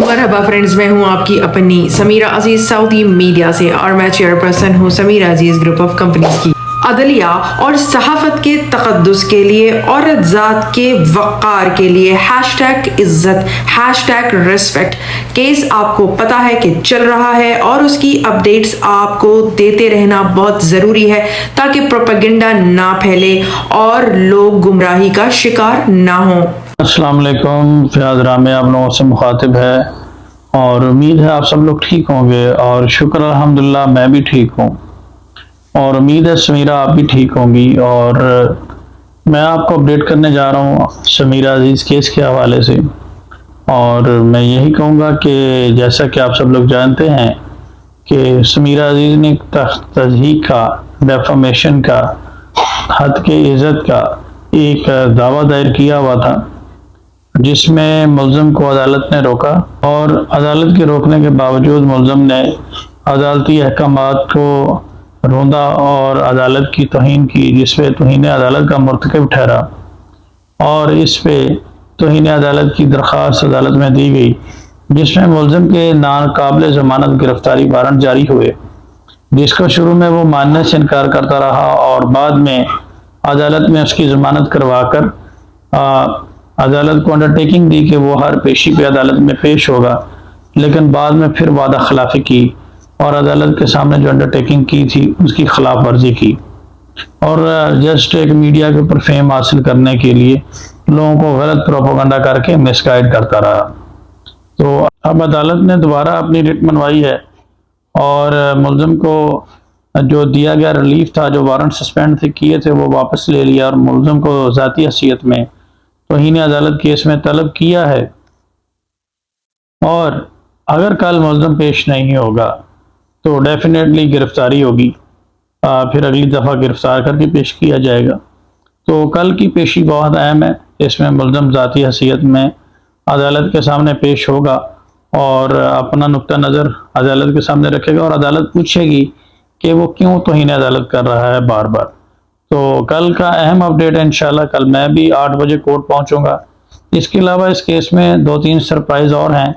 मरहबा friends, मैं हूं आपकी अपनी समीरा अजीज सऊदी मीडिया से और मैं चेयरपर्सन हूं समीरा अजीज ग्रुप ऑफ कंपनीज की। अदलिया और सहाफत के तकद्दुस के लिए, औरत ज़ात के वक़ार के लिए हैशटैग इज़्ज़त, हैशटैग रिस्पेक्ट केस आपको पता है कि चल रहा है और उसकी अपडेट्स आपको देते रहना बहुत ज़रूरी है ताकि प्रोपेगेंडा ना फैले और लोग गुमराही का शिकार ना हों। अस्सलाम वालेकुम, फ़याज़ रामे आप लोगों से मुखातिब है और उम्मीद है आप सब लोग ठीक होंगे और शुक्र अल्हम्दुलिल्लाह मैं भी ठीक हूँ और उम्मीद है समीरा आप भी ठीक होंगी। और मैं आपको अपडेट करने जा रहा हूँ समीरा अजीज़ केस के हवाले से। और मैं यही कहूँगा कि जैसा कि आप सब लोग जानते हैं कि समीरा अजीज़ ने तज़हीक का, डेफामेशन का, हद के इज़्ज़त का एक दावा दायर किया हुआ था जिसमें मुल्ज़िम को अदालत ने रोका और अदालत के रोकने के बावजूद मुल्ज़िम ने अदालती अहकामात को रोंदा और अदालत की तौहीन की, जिस पे तौहीन अदालत का मुर्तकब ठहरा और इस पे तौहीन अदालत की दरख्वास्त अदालत में दी गई, जिसमें मुल्ज़िम के नाकाबिल ज़मानत गिरफ्तारी वारंट जारी हुए, जिसको शुरू में वो मानने से इनकार करता रहा और बाद में अदालत में उसकी ज़मानत करवा कर अदालत को अंडरटेकिंग दी कि वो हर पेशी पे अदालत में पेश होगा, लेकिन बाद में फिर वादा खिलाफी की और अदालत के सामने जो अंडरटेकिंग की थी उसकी खिलाफ वर्जी की और जस्ट एक मीडिया के ऊपर फेम हासिल करने के लिए लोगों को गलत प्रोपेगेंडा करके मिसगाइड करता रहा। तो अब अदालत ने दोबारा अपनी रिट मनवाई है और मुल्ज़िम को जो दिया गया रिलीफ था, जो वारंट सस्पेंड थे किए थे, वो वापस ले लिया और मुल्ज़िम को ज़ाती हैसियत में तौहीन अदालत केस में तलब किया है। और अगर कल मुल्ज़िम पेश नहीं होगा तो डेफिनेटली गिरफ्तारी होगी, फिर अगली दफ़ा गिरफ्तार करके पेश किया जाएगा। तो कल की पेशी बहुत अहम है, इसमें मुल्ज़िम ज़ाती हैसियत में अदालत के सामने पेश होगा और अपना नुक्ता नज़र अदालत के सामने रखेगा और अदालत पूछेगी कि वो क्यों तौहीन अदालत कर रहा है बार बार। तो कल का अहम अपडेट है इंशाल्लाह। कल मैं भी 8 बजे कोर्ट पहुंचूंगा। इसके अलावा इस केस में 2-3 सरप्राइज़ और हैं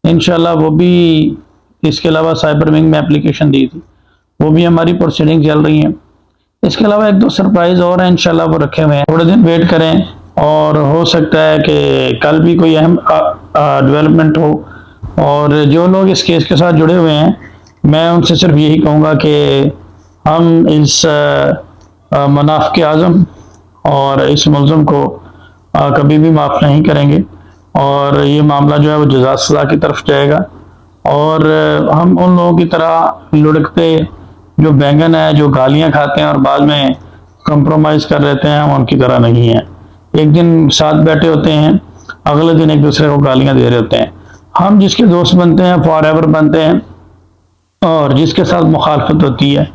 इंशाल्लाह, वो भी। इसके अलावा साइबर विंग में एप्लीकेशन दी थी, वो भी हमारी प्रोसीडिंग चल रही हैं। इसके अलावा 1-2 सरप्राइज़ और हैं इंशाल्लाह, वो रखे हुए हैं, थोड़े दिन वेट करें और हो सकता है कि कल भी कोई अहम डेवलपमेंट हो। और जो लोग इस केस के साथ जुड़े हुए हैं मैं उनसे सिर्फ यही कहूँगा कि हम इस मुनाफिक आज़म और इस मुल्ज़िम को कभी भी माफ़ नहीं करेंगे और ये मामला जो है वो जज़ा सज़ा की तरफ जाएगा। और हम उन लोगों की तरह लुढ़कते जो बैंगन है, जो गालियां खाते हैं और बाद में कंप्रोमाइज़ कर लेते हैं, हम उनकी तरह नहीं हैं। एक दिन साथ बैठे होते हैं, अगले दिन एक दूसरे को गालियां दे रहे होते हैं। हम जिसके दोस्त बनते हैं फॉर एवर बनते हैं और जिसके साथ मुखालफत होती है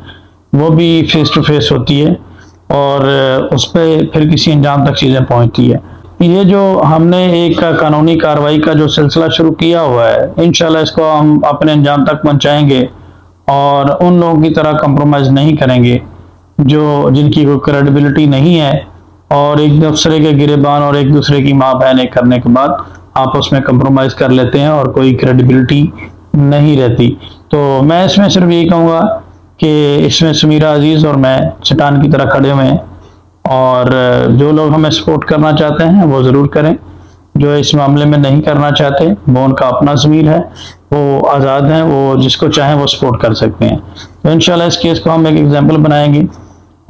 वो भी फेस टू फेस होती है और उस पर फिर किसी अंजाम तक चीज़ें पहुँचती है। ये जो हमने एक कानूनी कार्रवाई का जो सिलसिला शुरू किया हुआ है, इंशाल्लाह इसको हम अपने अंजाम तक पहुंचाएंगे और उन लोगों की तरह कंप्रोमाइज़ नहीं करेंगे जो जिनकी कोई क्रेडिबिलिटी नहीं है और एक दूसरे के गिरेबान और एक दूसरे की माँ बहन एक करने के बाद आपस में कंप्रोमाइज़ कर लेते हैं और कोई क्रेडिबिलिटी नहीं रहती। तो मैं इसमें सिर्फ यही कहूँगा कि इसमें समीरा अजीज़ और मैं चट्टान की तरह खड़े हुए हैं और जो लोग हमें सपोर्ट करना चाहते हैं वो ज़रूर करें, जो इस मामले में नहीं करना चाहते वो उनका अपना ज़मीर है, वो आज़ाद हैं, वो जिसको चाहें वो सपोर्ट कर सकते हैं। तो इंशाल्लाह इस केस को हम एक एग्जांपल बनाएंगे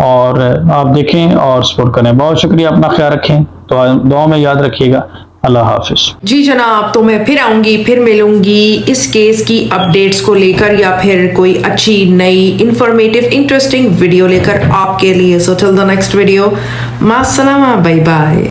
और आप देखें और सपोर्ट करें। बहुत शुक्रिया, अपना ख्याल रखें, तो दुआ में याद रखिएगा। अल्लाह हाफिज। जी जनाब, तो मैं फिर आऊंगी, फिर मिलूंगी इस केस की अपडेट्स को लेकर या फिर कोई अच्छी नई इंफॉर्मेटिव इंटरेस्टिंग वीडियो लेकर आपके लिए। So till the next video, मास्सलामा, बाय बाय।